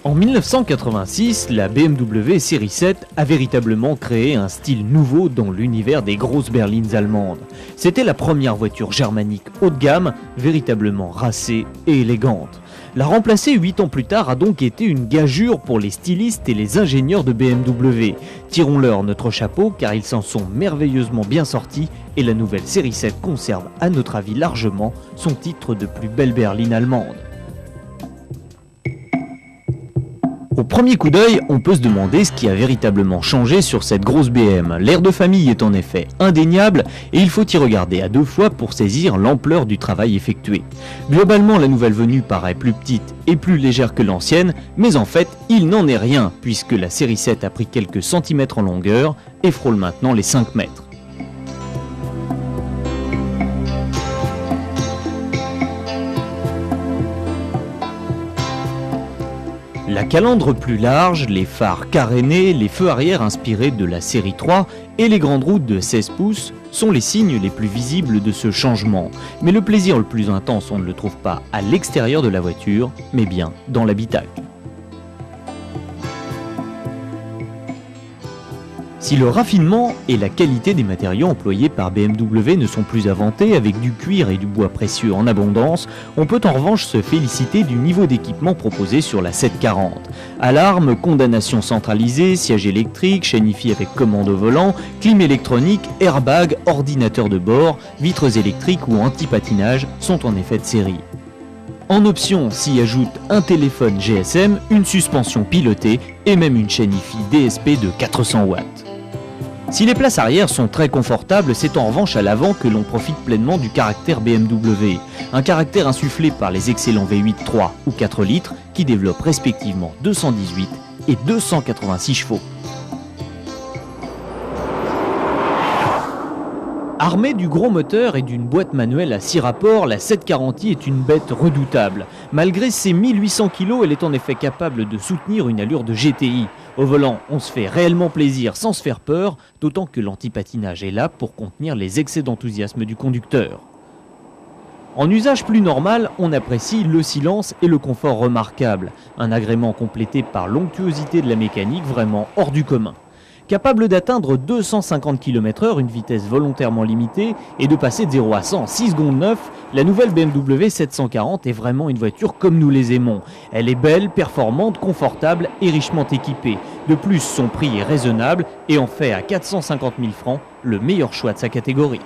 En 1986, la BMW Série 7 a véritablement créé un style nouveau dans l'univers des grosses berlines allemandes. C'était la première voiture germanique haut de gamme, véritablement racée et élégante. La remplacer 8 ans plus tard a donc été une gageure pour les stylistes et les ingénieurs de BMW. Tirons-leur notre chapeau car ils s'en sont merveilleusement bien sortis et la nouvelle Série 7 conserve à notre avis largement son titre de plus belle berline allemande. Au premier coup d'œil, on peut se demander ce qui a véritablement changé sur cette grosse BM. L'air de famille est en effet indéniable et il faut y regarder à deux fois pour saisir l'ampleur du travail effectué. Globalement, la nouvelle venue paraît plus petite et plus légère que l'ancienne, mais en fait, il n'en est rien puisque la série 7 a pris quelques centimètres en longueur et frôle maintenant les 5 mètres. La calandre plus large, les phares carénés, les feux arrière inspirés de la série 3 et les grandes routes de 16 pouces sont les signes les plus visibles de ce changement. Mais le plaisir le plus intense, on ne le trouve pas à l'extérieur de la voiture, mais bien dans l'habitacle. Si le raffinement et la qualité des matériaux employés par BMW ne sont plus inventés avec du cuir et du bois précieux en abondance, on peut en revanche se féliciter du niveau d'équipement proposé sur la 740. Alarme, condamnation centralisée, siège électrique, chaîne IFI avec commande au volant, clim électronique, airbag, ordinateur de bord, vitres électriques ou anti-patinage sont en effet de série. En option, s'y ajoute un téléphone GSM, une suspension pilotée et même une chaîne IFI DSP de 400 watts. Si les places arrière sont très confortables, c'est en revanche à l'avant que l'on profite pleinement du caractère BMW. Un caractère insufflé par les excellents V8 3 ou 4 litres qui développent respectivement 218 et 286 chevaux. Armée du gros moteur et d'une boîte manuelle à 6 rapports, la 740i est une bête redoutable. Malgré ses 1800 kg, elle est en effet capable de soutenir une allure de GTI. Au volant, on se fait réellement plaisir sans se faire peur, d'autant que l'antipatinage est là pour contenir les excès d'enthousiasme du conducteur. En usage plus normal, on apprécie le silence et le confort remarquable, un agrément complété par l'onctuosité de la mécanique vraiment hors du commun. Capable d'atteindre 250 km/h, une vitesse volontairement limitée, et de passer de 0 à 100 en 6 secondes 9, la nouvelle BMW 740 est vraiment une voiture comme nous les aimons. Elle est belle, performante, confortable et richement équipée. De plus, son prix est raisonnable et en fait à 450 000 francs le meilleur choix de sa catégorie.